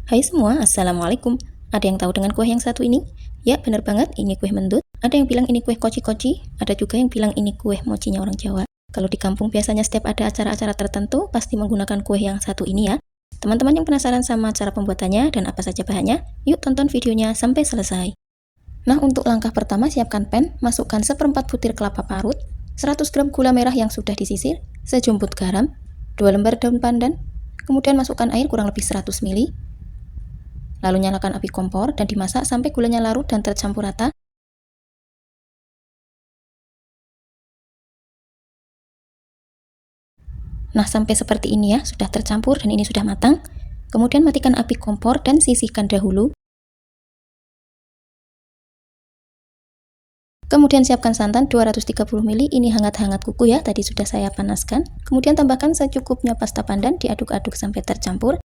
Hai semua, Assalamualaikum. Ada yang tahu dengan kue yang satu ini? Ya, benar banget, ini kue mendut. Ada yang bilang ini kue koci-koci, ada juga yang bilang ini kue mochinya orang Jawa. Kalau di kampung biasanya setiap ada acara-acara tertentu, pasti menggunakan kue yang satu ini ya. Teman-teman yang penasaran sama cara pembuatannya dan apa saja bahannya, yuk tonton videonya sampai selesai. Nah, untuk langkah pertama siapkan pan, masukkan seperempat butir kelapa parut, 100 gram gula merah yang sudah disisir, sejumput garam, 2 lembar daun pandan, kemudian masukkan air kurang lebih 100 ml. Lalu nyalakan api kompor dan dimasak sampai gulanya larut dan tercampur rata. Nah, sampai seperti ini ya, sudah tercampur dan ini sudah matang. Kemudian matikan api kompor dan sisihkan dahulu. Kemudian siapkan santan 230 ml, ini hangat-hangat kuku ya, tadi sudah saya panaskan. Kemudian tambahkan secukupnya pasta pandan, diaduk-aduk sampai tercampur.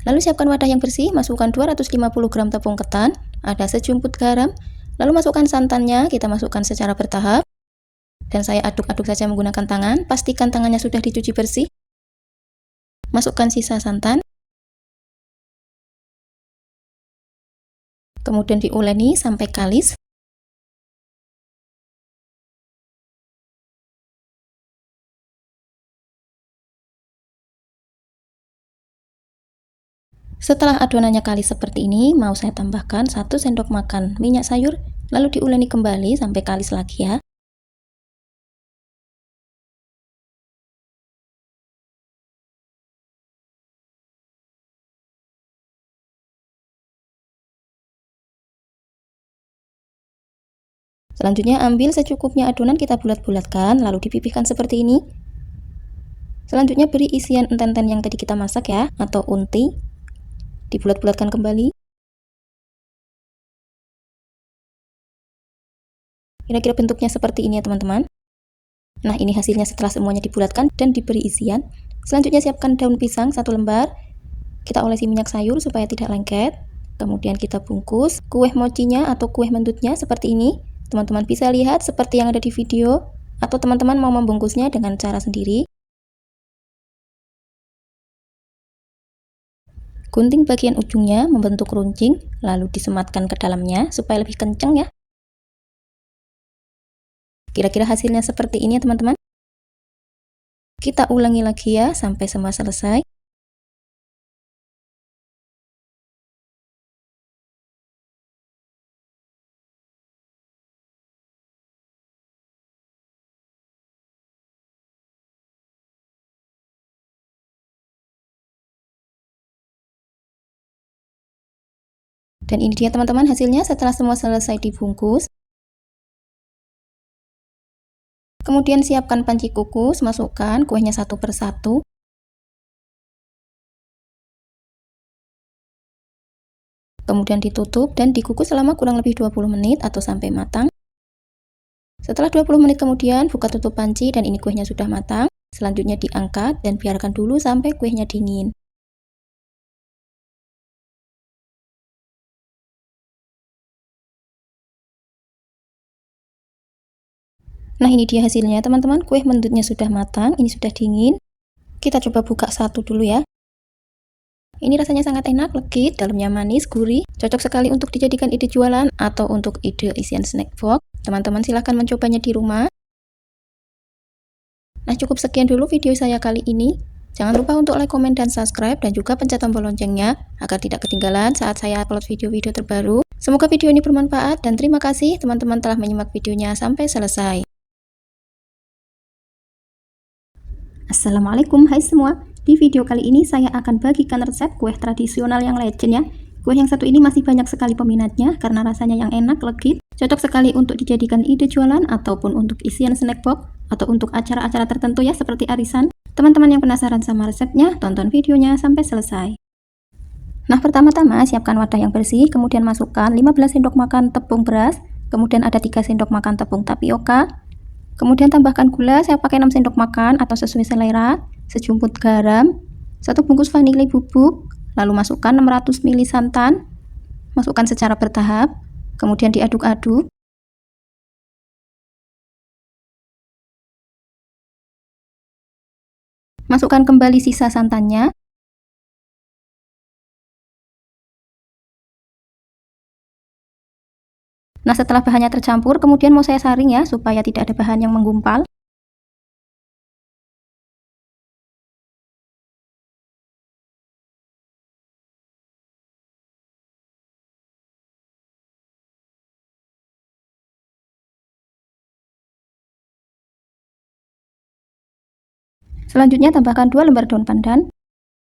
Lalu siapkan wadah yang bersih, masukkan 250 gram tepung ketan, ada sejumput garam, lalu masukkan santannya, kita masukkan secara bertahap. Dan saya aduk-aduk saja menggunakan tangan, pastikan tangannya sudah dicuci bersih. Masukkan sisa santan. Kemudian diuleni sampai kalis. Setelah adonannya kalis seperti ini, mau saya tambahkan 1 sendok makan minyak sayur, lalu diuleni kembali sampai kalis lagi ya. Selanjutnya ambil secukupnya adonan, kita bulat-bulatkan, lalu dipipihkan seperti ini. Selanjutnya beri isian enten-enten yang tadi kita masak ya, atau unti. Dibulat-bulatkan kembali. Kira-kira bentuknya seperti ini ya teman-teman. Nah, ini hasilnya setelah semuanya dibulatkan dan diberi isian. Selanjutnya siapkan daun pisang 1 lembar. Kita olesi minyak sayur supaya tidak lengket. Kemudian kita bungkus kue mochinya atau kue mendutnya seperti ini. Teman-teman bisa lihat seperti yang ada di video, atau teman-teman mau membungkusnya dengan cara sendiri. Gunting bagian ujungnya membentuk runcing, lalu disematkan ke dalamnya supaya lebih kencang ya. Kira-kira hasilnya seperti ini ya teman-teman. Kita ulangi lagi ya sampai semua selesai. Dan ini dia teman-teman hasilnya setelah semua selesai dibungkus. Kemudian siapkan panci kukus, masukkan kuenya satu persatu. Kemudian ditutup dan dikukus selama kurang lebih 20 menit atau sampai matang. Setelah 20 menit kemudian buka tutup panci dan ini kuenya sudah matang. Selanjutnya diangkat dan biarkan dulu sampai kuenya dingin. Nah, ini dia hasilnya teman-teman, kue mendutnya sudah matang, ini sudah dingin. Kita coba buka satu dulu ya. Ini rasanya sangat enak, legit, dalamnya manis, gurih, cocok sekali untuk dijadikan ide jualan atau untuk ide isian snack box. Teman-teman silahkan mencobanya di rumah. Nah, cukup sekian dulu video saya kali ini. Jangan lupa untuk like, komen, dan subscribe, dan juga pencet tombol loncengnya agar tidak ketinggalan saat saya upload video-video terbaru. Semoga video ini bermanfaat dan terima kasih teman-teman telah menyimak videonya sampai selesai. Assalamualaikum, hai semua. Di video kali ini saya akan bagikan resep kue tradisional yang legend ya. Kue yang satu ini masih banyak sekali peminatnya karena rasanya yang enak, legit, cocok sekali untuk dijadikan ide jualan ataupun untuk isian snack box atau untuk acara-acara tertentu ya seperti arisan. Teman-teman yang penasaran sama resepnya, tonton videonya sampai selesai. Nah, pertama-tama siapkan wadah yang bersih, kemudian masukkan 15 sendok makan tepung beras, kemudian ada 3 sendok makan tepung tapioka. Kemudian tambahkan gula, saya pakai 6 sendok makan atau sesuai selera, sejumput garam, 1 bungkus vanili bubuk, lalu masukkan 600 ml santan, masukkan secara bertahap, kemudian diaduk-aduk. Masukkan kembali sisa santannya. Nah, setelah bahannya tercampur, kemudian mau saya saring ya, supaya tidak ada bahan yang menggumpal. Selanjutnya tambahkan 2 lembar daun pandan.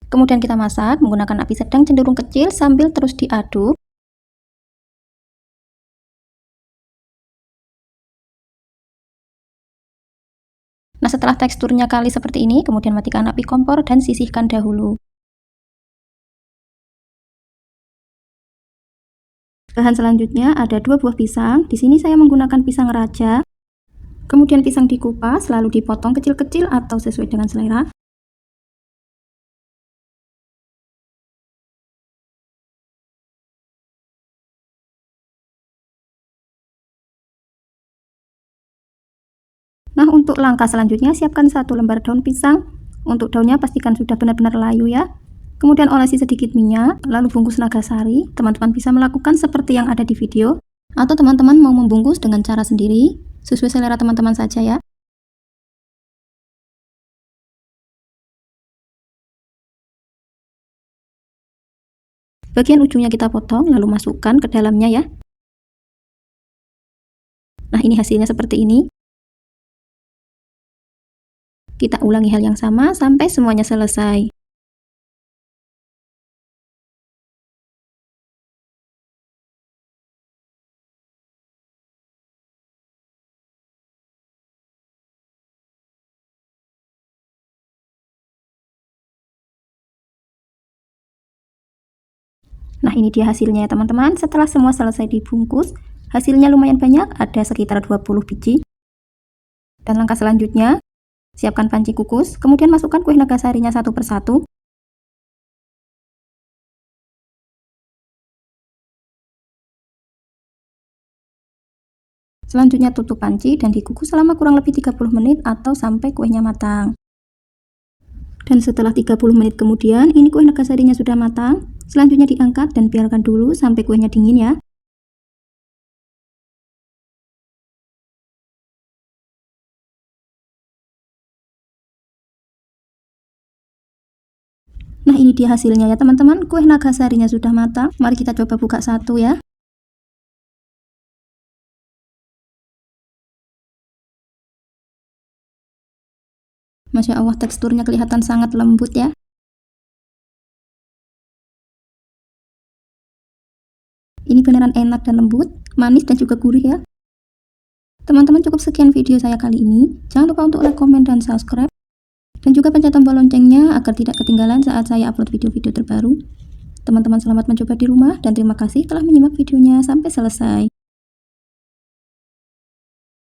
Kemudian kita masak menggunakan api sedang cenderung kecil sambil terus diaduk. Nah, setelah teksturnya kali seperti ini, kemudian matikan api kompor dan sisihkan dahulu. Bahan selanjutnya ada 2 buah pisang. Di sini saya menggunakan pisang raja. Kemudian pisang dikupas lalu dipotong kecil-kecil atau sesuai dengan selera. Nah, untuk langkah selanjutnya siapkan 1 lembar daun pisang. Untuk daunnya pastikan sudah benar-benar layu ya. Kemudian olesi sedikit minyak, lalu bungkus nagasari. Teman-teman bisa melakukan seperti yang ada di video, atau teman-teman mau membungkus dengan cara sendiri, sesuai selera teman-teman saja ya. Bagian ujungnya kita potong, lalu masukkan ke dalamnya ya. Nah, ini hasilnya seperti ini. Kita ulangi hal yang sama sampai semuanya selesai. Nah, ini dia hasilnya ya teman-teman. Setelah semua selesai dibungkus, hasilnya lumayan banyak, ada sekitar 20 biji. Dan langkah selanjutnya, siapkan panci kukus, kemudian masukkan kue nagasarinya satu persatu. Selanjutnya tutup panci dan dikukus selama kurang lebih 30 menit atau sampai kuenya matang. Dan setelah 30 menit kemudian, ini kue nagasarinya sudah matang. Selanjutnya diangkat dan biarkan dulu sampai kuenya dingin ya. Nah, ini dia hasilnya ya teman-teman. Kue nagasarinya sudah matang. Mari kita coba buka satu ya. Masya Allah, teksturnya kelihatan sangat lembut ya. Ini beneran enak dan lembut, manis dan juga gurih ya. Teman-teman, cukup sekian video saya kali ini. Jangan lupa untuk like, komen, dan subscribe. Dan juga pencet tombol loncengnya agar tidak ketinggalan saat saya upload video-video terbaru. Teman-teman selamat mencoba di rumah dan terima kasih telah menyimak videonya sampai selesai.